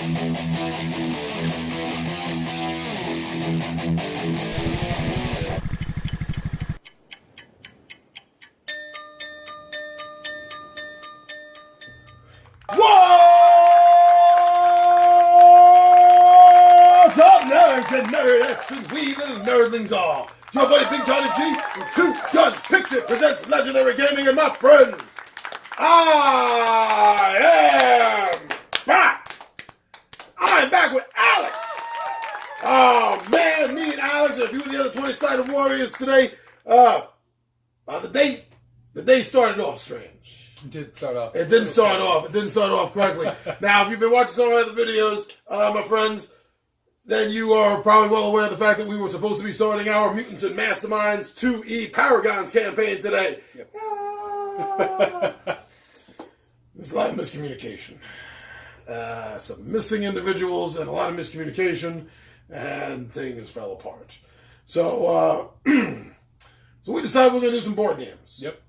What's up, nerds and nerdettes and wee little nerdlings all? It's your buddy Big Johnny G from Two Gun Pixit presents Legendary Gaming and my friends. I am back. I'm back with Alex. Oh man, me and Alex and a few of the other 20-sided warriors today. The day started off strange. It did start off. It didn't start off correctly. Now, if you've been watching some of my other videos, my friends, then you are probably well aware of the fact that we were supposed to be starting our Mutants and Masterminds 2E Paragons campaign today. Yep. There's a lot of miscommunication. Some missing individuals and a lot of miscommunication, and things fell apart. So we decided we're going to do some board games. Yep.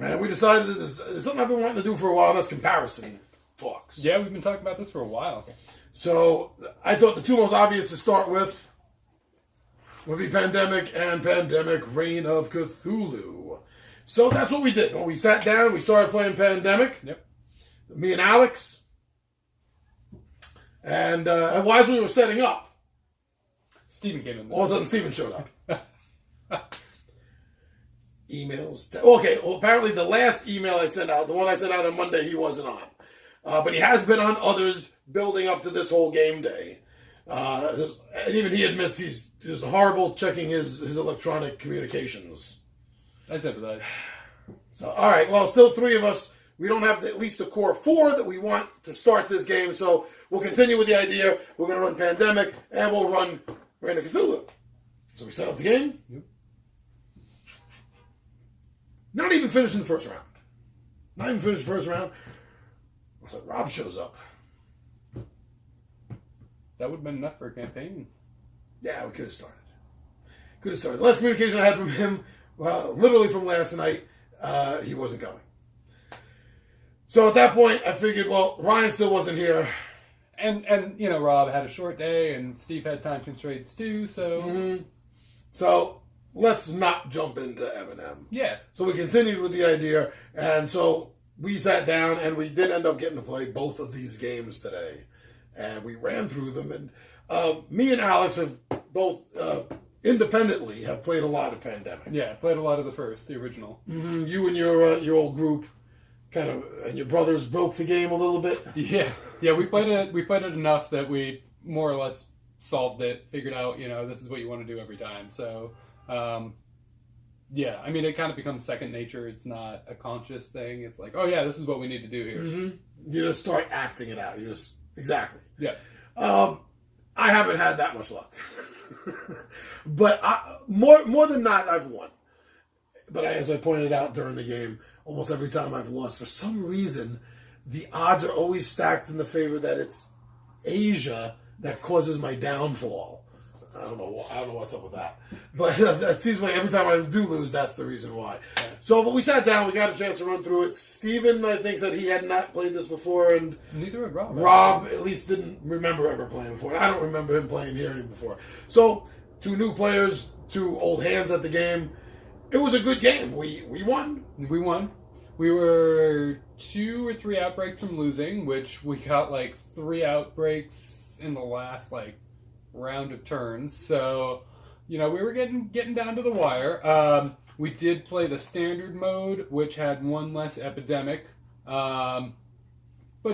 And we decided that there's something I've been wanting to do for a while, and that's comparison talks. Yeah, we've been talking about this for a while. So I thought the two most obvious to start with would be Pandemic and Pandemic Reign of Cthulhu. So that's what we did. When we sat down, we started playing Pandemic. Yep. Me and Alex. And while we were setting up, Steven came in there. all of a sudden Steven showed up. Emails. Okay, well, apparently the last email I sent out, the one I sent out on Monday, he wasn't on. But he has been on others building up to this whole game day. And even he admits he's just horrible checking his electronic communications. I sympathize. So, all right, well, still three of us. We don't have at least a core four that we want to start this game, so we'll continue with the idea. We're going to run Pandemic, and we'll run Reign of Cthulhu. So we set up the game. Yep. Not even finishing the first round. So Rob shows up. That would have been enough for a campaign. Yeah, we could have started. The last communication I had from him, literally from last night, he wasn't coming. So at that point, I figured, well, Ryan still wasn't here. And you know, Rob had a short day, and Steve had time constraints too, so... Mm-hmm. So let's not jump into Eminem. Yeah. So we continued with the idea, and so we sat down, and we did end up getting to play both of these games today. And we ran through them, and me and Alex have both independently have played a lot of Pandemic. Yeah, played a lot of the original. Mm-hmm. You and your old group kind of, and your brothers broke the game a little bit. Yeah, we played it enough that we more or less solved it, figured out, you know, this is what you want to do every time. So, yeah, I mean, it kind of becomes second nature. It's not a conscious thing. It's like, oh yeah, this is what we need to do here. Mm-hmm. You just start acting it out. Exactly. Yeah. I haven't had that much luck. But more than not, I've won. But as I pointed out during the game, almost every time I've lost, for some reason, the odds are always stacked in the favor that it's Asia that causes my downfall. I don't know what's up with that. But that seems like every time I do lose, that's the reason why. So, but we sat down, we got a chance to run through it. Steven, I think, said he had not played this before, and neither had Rob. Rob at least didn't remember ever playing before. And I don't remember him playing here before. So, two new players, two old hands at the game. It was a good game. We won. We won. We were 2 or 3 outbreaks from losing, which we got like 3 outbreaks in the last round of turns. So, you know, we were getting down to the wire. We did play the standard mode, which had 1 less epidemic. But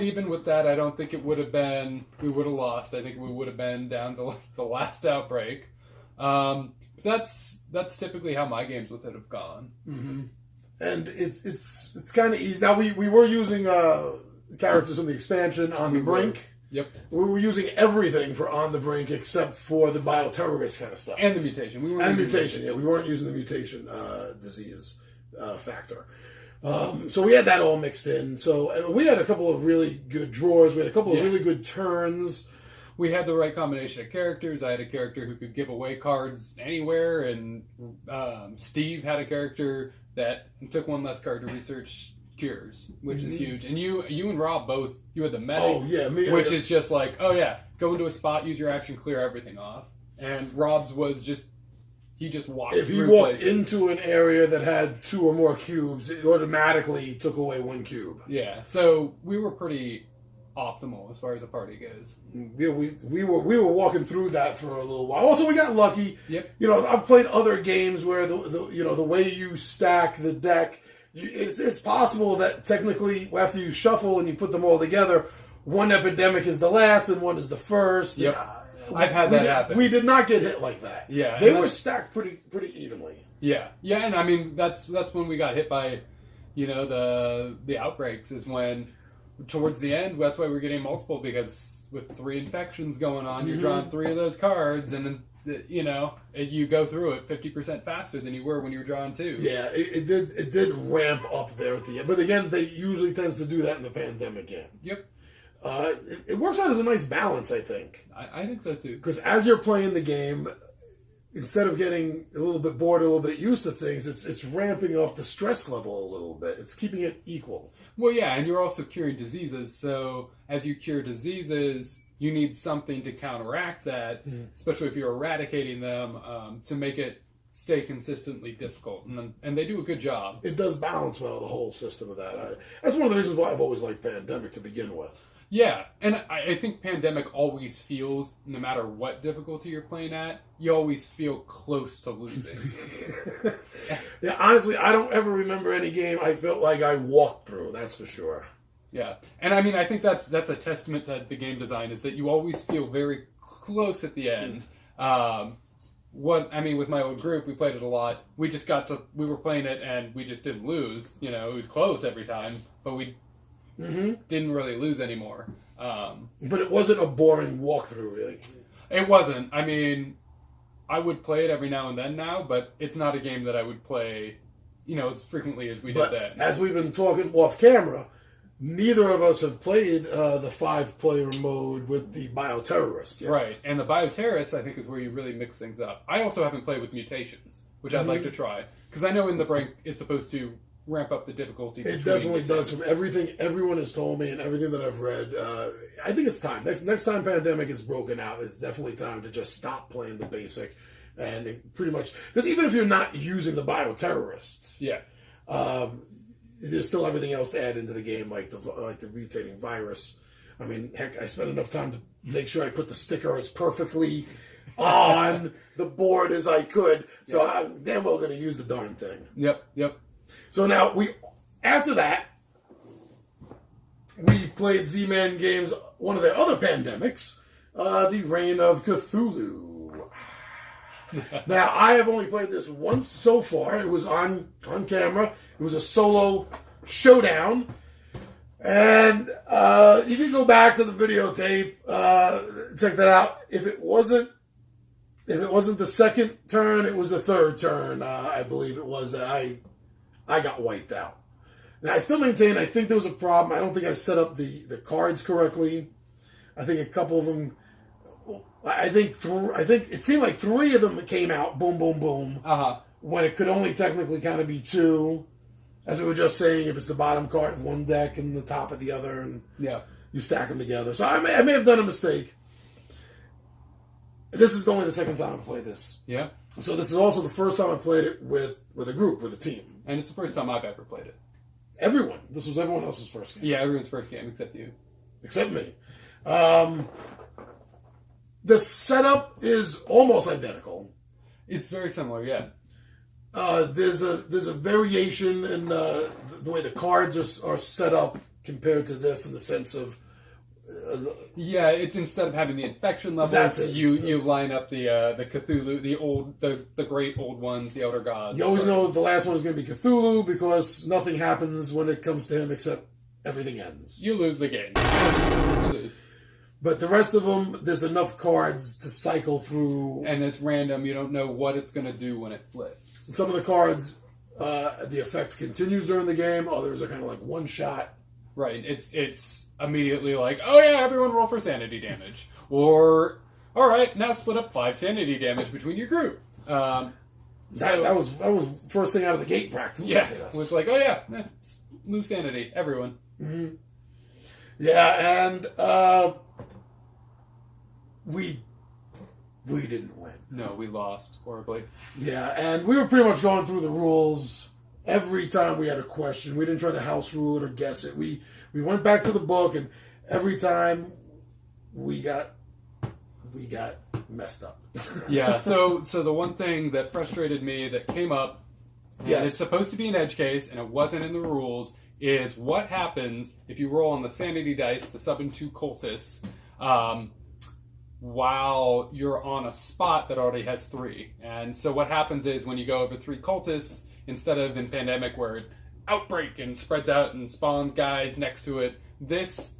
even with that, I don't think it would have been, we would have lost. I think we would have been down to the last outbreak. But that's typically how my games with it have gone. Mm-hmm. And it's kind of easy. Now, we were using characters from the expansion on the brink. Yep. We were using everything for On the Brink except for the bioterrorist kind of stuff. And the mutation. We weren't using the mutation disease factor. So we had that all mixed in. So and we had a couple of really good drawers. We had a couple of really good turns. We had the right combination of characters. I had a character who could give away cards anywhere, and Steve had a character that took 1 less card to research cures, which is huge. And you and Rob both, you had the medic, Oh, yeah. which is just like, oh yeah, go into a spot, use your action, clear everything off. And Rob's was just, he just walked If he through walked places. into an area that had 2 or more cubes, it automatically took away 1 cube. Yeah, so we were pretty optimal as far as the party goes. Yeah, we were walking through that for a little while. Also, we got lucky. Yep. You know, I've played other games where the way you stack the deck, it's possible that technically after you shuffle and you put them all together, one epidemic is the last and one is the first. Yep. I've had that happen. We did not get hit like that. Yeah, they were stacked pretty evenly. Yeah, and I mean that's when we got hit by, the outbreaks is when towards the end. That's why we're getting multiple, because with 3 infections going on, you're drawing 3 of those cards, and then you go through it 50% faster than you were when you were drawing 2. Yeah, it did ramp up there at the end, but again, they usually tends to do that in the pandemic game. Yep. It works out as a nice balance, I think. I think so too. Because as you're playing the game, instead of getting a little bit bored, a little bit used to things, it's ramping up the stress level a little bit. It's keeping it equal. Well, yeah, and you're also curing diseases. So as you cure diseases, you need something to counteract that, especially if you're eradicating them, to make it stay consistently difficult. And they do a good job. It does balance well, the whole system of that. That's one of the reasons why I've always liked Pandemic to begin with. Yeah, and I think Pandemic always feels, no matter what difficulty you're playing at, you always feel close to losing. Yeah, honestly, I don't ever remember any game I felt like I walked through, that's for sure. Yeah, and I mean, I think that's a testament to the game design, is that you always feel very close at the end. With my old group, we played it a lot. We were playing it and we just didn't lose. It was close every time, but we didn't really lose anymore. But it wasn't a boring walkthrough, really. It wasn't. I mean, I would play it every now and then now, but it's not a game that I would play, as frequently as we did then. As we've been talking off camera, neither of us have played the 5-player mode with the bioterrorist yet. Right, and the bioterrorist, I think, is where you really mix things up. I also haven't played with mutations, which I'd like to try, because I know In the Brink is supposed to ramp up the difficulty. It definitely does. From everything everyone has told me and everything that I've read, I think it's time. Next time Pandemic is broken out, it's definitely time to just stop playing the basic, and pretty much, because even if you're not using the bioterrorist, there's still everything else to add into the game, like the mutating virus. I mean, heck, I spent enough time to make sure I put the sticker as perfectly on the board as I could. So I'm damn well going to use the darn thing. Yep. So now after that, we played Z-Man Games, one of their other pandemics, the Reign of Cthulhu. Now, I have only played this once so far. It was on camera. It was a solo showdown. And you can go back to the videotape, check that out. If it wasn't the second turn, it was the third turn, I believe it was. I got wiped out. Now, I still maintain, I think there was a problem. I don't think I set up the cards correctly. I think a couple of them, I think it seemed like 3 of them came out, boom, boom, boom, when it could only technically kind of be 2. As we were just saying, if it's the bottom card of one deck and the top of the other, and you stack them together. So I may have done a mistake. This is only the second time I've played this. Yeah. So this is also the first time I played it with a group, with a team. And it's the first time I've ever played it. Everyone. This was everyone else's first game. Yeah, everyone's first game except you. Except me. The setup is almost identical. It's very similar, yeah. There's a variation in the way the cards are set up compared to this, in the sense of it's instead of having the infection levels, that's it. You line up the Cthulhu, the great old ones, the Elder Gods. You always know the last one is going to be Cthulhu, because nothing happens when it comes to him except everything ends. You lose the game. You lose. But the rest of them, there's enough cards to cycle through. And it's random. You don't know what it's going to do when it flips. Some of the cards, the effect continues during the game. Others are kind of like one shot. Right. It's immediately like, oh yeah, everyone roll for sanity damage. Or, all right, now split up 5 sanity damage between your group. That was first thing out of the gate practically. Yeah. It was like, oh yeah, lose sanity. Everyone. Mm-hmm. Yeah, and we didn't win. No, we lost horribly. Yeah, and we were pretty much going through the rules every time we had a question. We didn't try to house rule it or guess it. We went back to the book, and every time we got messed up. Yeah, so the one thing that frustrated me that came up, and Yes. it's supposed to be an edge case, and it wasn't in the rules, is what happens if you roll on the sanity dice, the sub and 2 cultists, while you're on a spot that already has 3. And so what happens is when you go over 3 cultists, instead of in Pandemic where it outbreak and spreads out and spawns guys next to it, this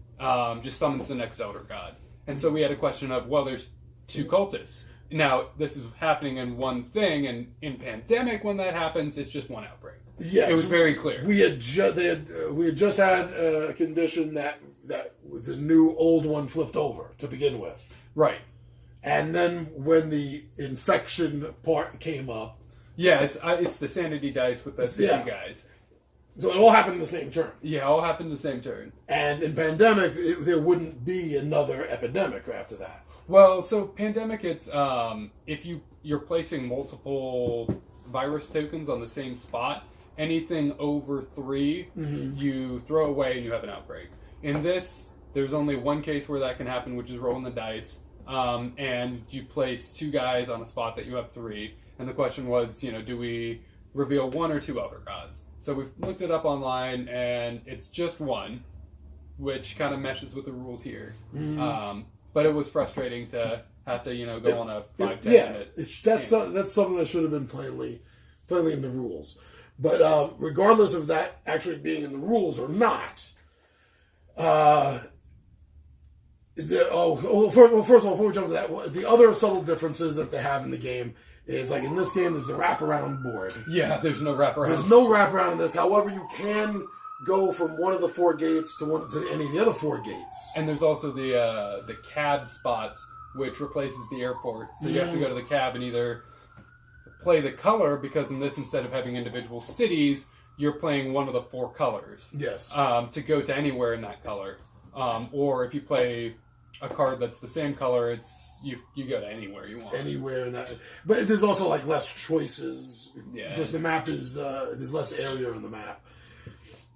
just summons the next Elder God. And so we had a question of, well, there's 2 cultists. Now, this is happening in one thing, and in Pandemic, when that happens, it's just 1 outbreak. Yeah, It was very clear. We had just had a condition that the new old one flipped over to begin with. Right. And then when the infection part came up, Yeah, it's the sanity dice with the 2 guys. so it all happened in the same turn. Yeah, all happened the same turn. And in Pandemic, there wouldn't be another epidemic after that. Well, so Pandemic, it's if you're placing multiple virus tokens on the same spot, anything over 3, you throw away and you have an outbreak. In this, there's only one case where that can happen, which is rolling the dice, and you place 2 guys on a spot that you have 3. And the question was, do we reveal 1 or 2 Elder Gods? So we've looked it up online, and it's just 1, which kind of meshes with the rules here. But it was frustrating to have to, go on a 5-10 minute. That's something that should have been plainly in the rules. But regardless of that actually being in the rules or not, first of all, before we jump to that, the other subtle differences that they have in the game is, like in this game, there's the wraparound board. Yeah, there's no wraparound. There's no wraparound in this. However, you can go from one of the 4 gates to any of the other 4 gates. And there's also the cab spots, which replaces the airport. So you have to go to the cab and either play the color, because in this, instead of having individual cities, you're playing one of the 4 colors. Yes. To go to anywhere in that color. Or if you play a card that's the same color, it's you go to anywhere you want. Anywhere in that. But there's also like less choices. Yeah. Because the map is, there's less area on the map.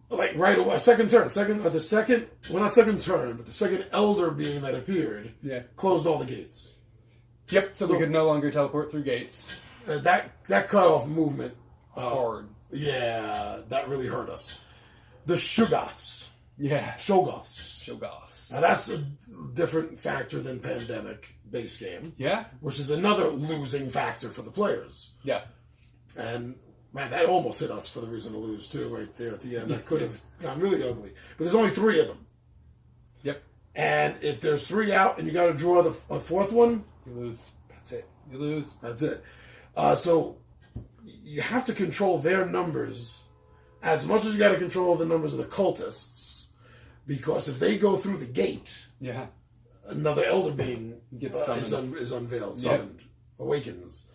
Like right away, second turn, well, not second turn, but the second Elder being that appeared, closed all the gates. Yep, so we could no longer teleport through gates. That cut off movement. Hard. Yeah, that really hurt us. The Shoggoths. Yeah. Shoggoths. Shoggoths. Now that's a different factor than Pandemic base game. Yeah. Which is another losing factor for the players. Yeah. And man, that almost hit us for the reason to lose too, right there at the end. That could have gone really ugly. But there's only 3 of them. Yep. And if there's 3 out and you got to draw a 4th one, You lose. that's it. You lose. That's it. So you have to control their numbers as much as you got to control the numbers of the cultists, because if they go through the gate, another elder being is unveiled, summoned, awakens.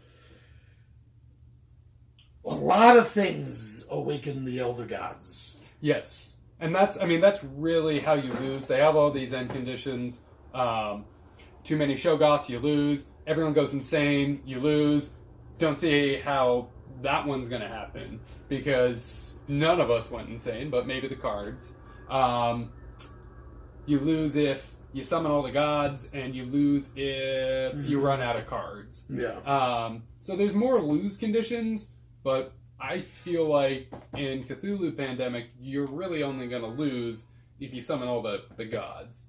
A lot of things awaken the elder gods. Yes. And that's really how you lose. They have all these end conditions. Too many Shoggoths, you lose. Everyone goes insane, you lose. Don't see how that one's going to happen, because none of us went insane, but maybe the cards. You lose if you summon all the gods, and you lose if you run out of cards. Yeah. So there's more lose conditions, but I feel like in Cthulhu Pandemic, you're really only going to lose if you summon all the gods.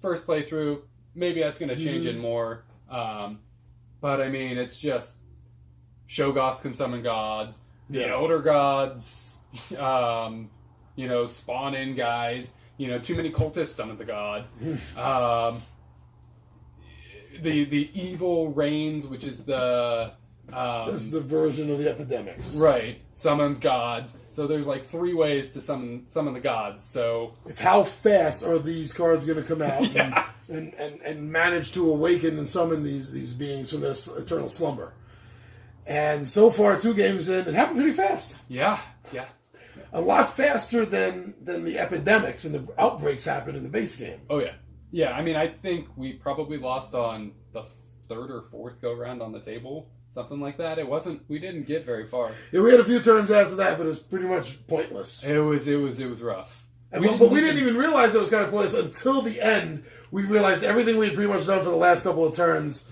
First playthrough, maybe that's going to change it more. But I mean, it's just Shoggoths can summon gods. The Elder Gods, spawn in guys. Too many cultists summons a god. The evil reigns, which is the this is the version of the epidemics. Right. Summons gods. So there's like 3 ways to summon the gods. So it's how fast are these cards going to come out and manage to awaken and summon these beings from this eternal slumber. And so far, 2 games in, it happened pretty fast. Yeah. a lot faster than the epidemics and the outbreaks happen in the base game. Oh yeah, yeah. I mean, I think we probably lost on the third or fourth go round on the table, something like that. We didn't get very far. Yeah, we had a few turns after that, but it was pretty much pointless. It was rough. But we didn't even realize it was kind of pointless until the end. We realized everything we had pretty much done for the last couple of turns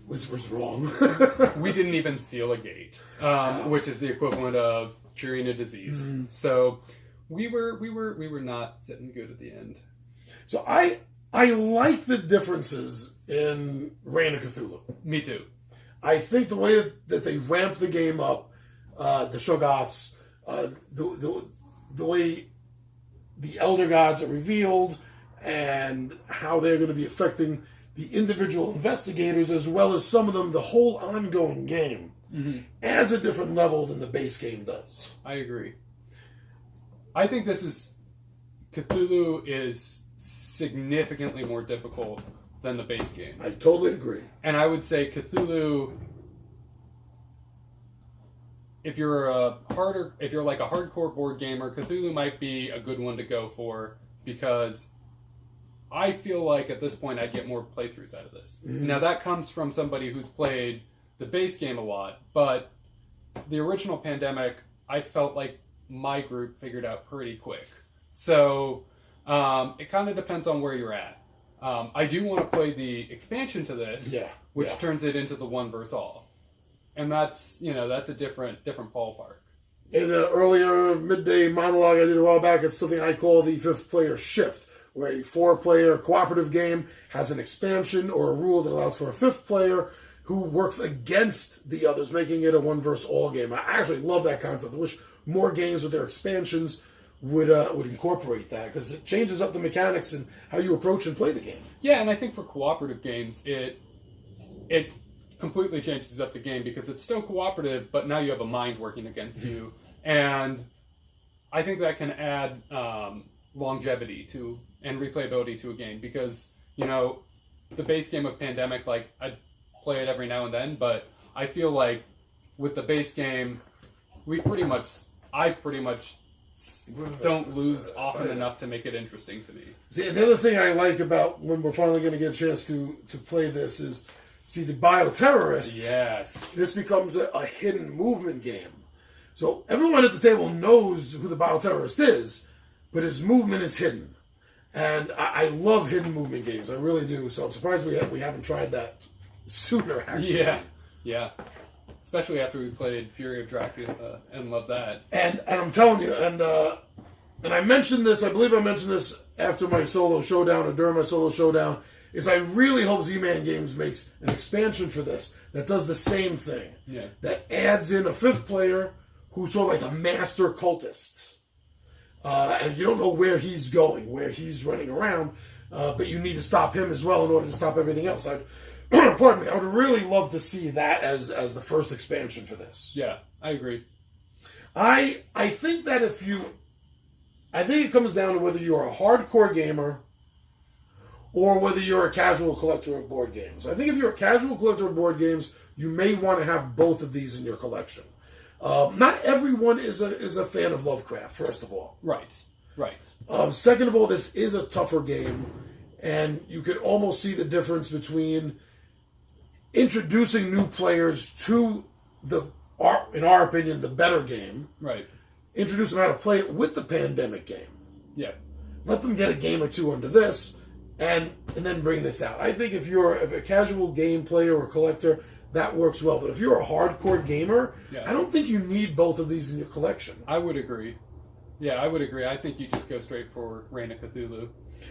was wrong. We didn't even seal a gate, which is the equivalent of curing a disease. Mm-hmm. So we were not sitting good at the end. So I like the differences in Reign of Cthulhu. Me too. I think the way that they ramp the game up, the Shoggoths, the way the Elder Gods are revealed, and how they're going to be affecting the individual investigators, as well as some of them, the whole ongoing game, adds a different level than the base game does. I agree. I think Cthulhu is significantly more difficult than the base game. I totally agree. And I would say Cthulhu, if you're like a hardcore board gamer, Cthulhu might be a good one to go for, because I feel like at this point I get more playthroughs out of this. Mm-hmm. Now that comes from somebody who's played the base game a lot, but the original Pandemic, I felt like my group figured out pretty quick. So it kind of depends on where you're at. I do want to play the expansion to this, which turns it into the one versus all. And that's a different ballpark. In the earlier midday monologue I did a while back, it's something I call the fifth player shift, where a 4-player cooperative game has an expansion or a rule that allows for a fifth player who works against the others, making it a one versus all game. I actually love that concept. I wish more games with their expansions would incorporate that, because it changes up the mechanics and how you approach and play the game. Yeah, and I think for cooperative games, it completely changes up the game, because it's still cooperative, but now you have a mind working against you. And I think that can add longevity to and replayability to a game, because the base game of Pandemic, like, I play it every now and then, but I feel like with the base game, I pretty much don't lose often enough to make it interesting to me. See, the other thing I like about when we're finally going to get a chance to play this is, see, the bioterrorists. Yes. This becomes a hidden movement game. So everyone at the table knows who the bioterrorist is, but his movement is hidden. And I love hidden movement games. I really do. So I'm surprised we haven't tried that sooner, actually. Yeah. Especially after we played Fury of Dracula and loved that. And I'm telling you, and I mentioned this, I believe I mentioned this after my solo showdown or during my solo showdown, is I really hope Z-Man Games makes an expansion for this that does the same thing. Yeah. That adds in a fifth player who's sort of like a master cultist. And you don't know where he's going, where he's running around, but you need to stop him as well in order to stop everything else. Pardon me, I would really love to see that as the first expansion for this. Yeah, I agree. I think that I think it comes down to whether you're a hardcore gamer or whether you're a casual collector of board games. I think if you're a casual collector of board games, you may want to have both of these in your collection. Not everyone is a fan of Lovecraft, first of all. Right. Second of all, this is a tougher game, and you could almost see the difference between introducing new players to in our opinion, the better game. Right. Introduce them how to play it with the Pandemic game. Yeah. Let them get a game or two under this, and then bring this out. I think if you're a casual game player or collector, that works well. But if you're a hardcore gamer, I don't think you need both of these in your collection. I would agree. Yeah, I would agree. I think you just go straight for Reign of Cthulhu.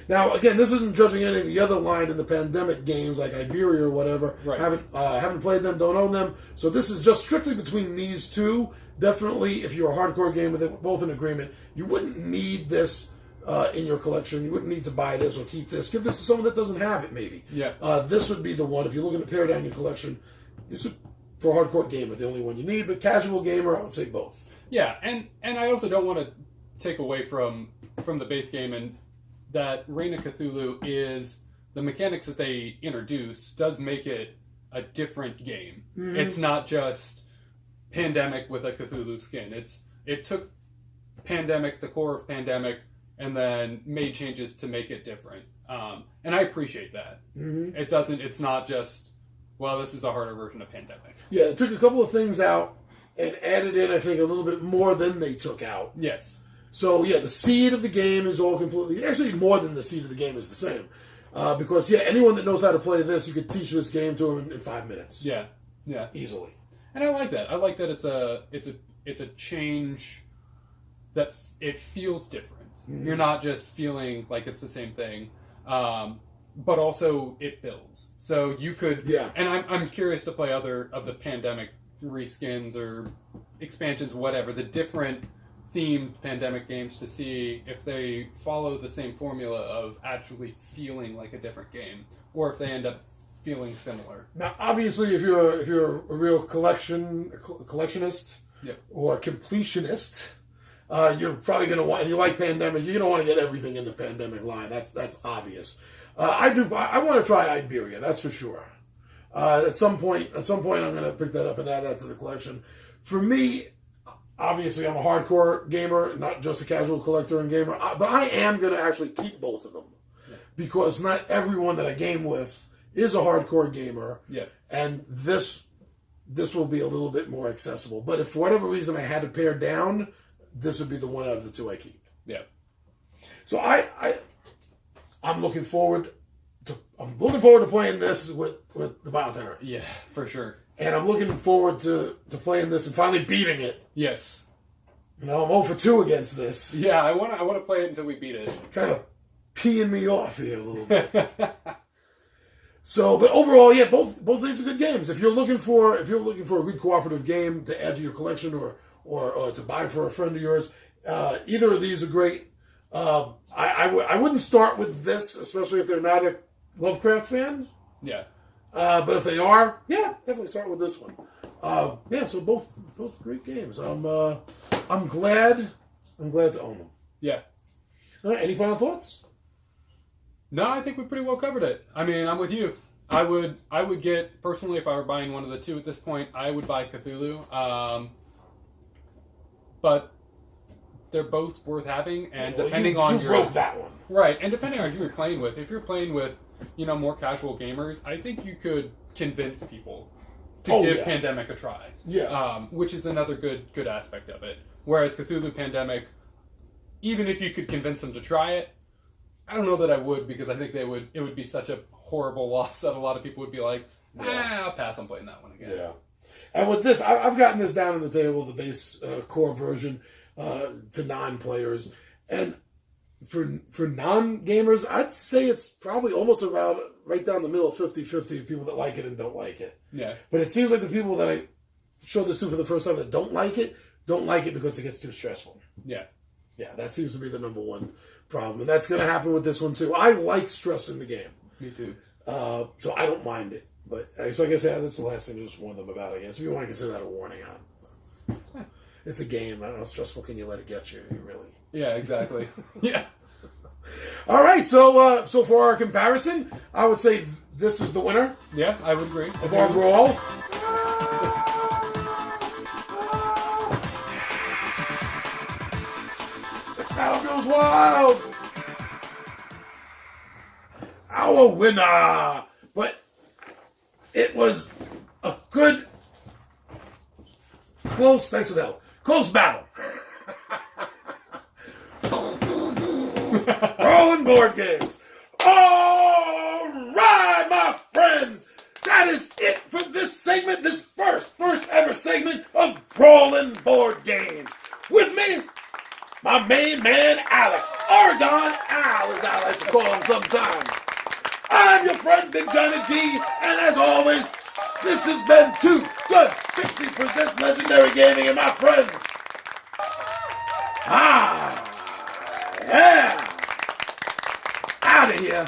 Now, again, this isn't judging any of the other line in the Pandemic games like Iberia or whatever. Right. Haven't played them, don't own them. So this is just strictly between these two. Definitely, if you're a hardcore gamer, they're both in agreement. You wouldn't need this in your collection. You wouldn't need to buy this or keep this. Give this to someone that doesn't have it, maybe. Yeah. This would be the one. If you're looking to pare down your collection, this would, for a hardcore gamer, the only one you need. But casual gamer, I would say both. Yeah, and I also don't want to take away from the base game, and that Reign of Cthulhu is the mechanics that they introduce does make it a different game. Mm-hmm. It's not just Pandemic with a Cthulhu skin. It took Pandemic, the core of Pandemic, and then made changes to make it different. And I appreciate that. Mm-hmm. It's not just, well, this is a harder version of Pandemic. Yeah, it took a couple of things out and added in, I think, a little bit more than they took out. Yes. So, yeah, the seed of the game is all completely... Actually, more than the seed of the game is the same. Because, yeah, anyone that knows how to play this, you could teach this game to them in 5 minutes. Yeah, yeah. Easily. And I like that. I like that it's a change that it feels different. Mm-hmm. You're not just feeling like it's the same thing, but also it builds. So you could... Yeah. And I'm curious to play other of the Pandemic reskins or expansions, whatever, the different themed Pandemic games to see if they follow the same formula of actually feeling like a different game, or if they end up feeling similar. Now, obviously, if you're a real collectionist yep. or completionist, you're probably going to want, and you like Pandemic, you're going to want to get everything in the Pandemic line. That's obvious. I want to try Iberia, that's for sure. At some point, I'm going to pick that up and add that to the collection. For me, obviously, I'm a hardcore gamer, not just a casual collector and gamer, but I am going to actually keep both of them. Yeah. Because not everyone that I game with is a hardcore gamer, yeah. and this will be a little bit more accessible. But if for whatever reason I had to pare down, this would be the one out of the two I keep. Yeah. So I'm looking forward to playing this with the Bioterrorists. Yeah, for sure. And I'm looking forward to playing this and finally beating it. Yes. You know, I'm 0 for 2 against this. Yeah, I want to play it until we beat it. Kind of peeing me off here a little bit. So, but overall, yeah, both these are good games. If you're looking for a good cooperative game to add to your collection or to buy for a friend of yours, either of these are great. I wouldn't start with this, especially if they're not a Lovecraft fan. Yeah. But if they are, yeah, definitely start with this one. Yeah, so both great games. I'm glad to own them. Yeah. All right, any final thoughts? No, I think we pretty well covered it. I mean, I'm with you. I would get, personally, if I were buying one of the two at this point, I would buy Cthulhu. But they're both worth having, and depending on you broke that one. Right, and depending on who you're playing with, if you're playing with, more casual gamers, I think you could convince people to give Pandemic a try. Yeah. Which is another good aspect of it. Whereas Cthulhu Pandemic, even if you could convince them to try it, I don't know that I would, because I think it would be such a horrible loss that a lot of people would be like, I'll pass on playing that one again. Yeah. And with this, I've gotten this down on the table, the base core version, to non-players. And for non-gamers, I'd say it's probably almost about right down the middle, 50-50 of people that like it and don't like it. Yeah. But it seems like the people that I show this to for the first time that don't like it because it gets too stressful. Yeah. Yeah, that seems to be the number one problem. And that's going to happen with this one, too. I like stress in the game. Me too. So I don't mind it. But so I guess that's the last thing to just warn them about, I guess. If you want to consider that a warning on. It's a game. How stressful can you let it get you, really? Yeah, exactly. Yeah. All right, so for our comparison, I would say this is the winner. Yeah, I would agree. Of our brawl. The crowd goes wild. Our winner. But it was a good, close, thanks for the help, close battle. Brawlin board games. All right, my friends. That is it for this segment, this first ever segment of Brawlin board games. With me, my main man, Alex. Oregon Al, as I like to call him sometimes. I'm your friend, Big Johnny G, and as always, this has been Too Good Pixie Presents Legendary Gaming and my friends. Yeah. Out of here.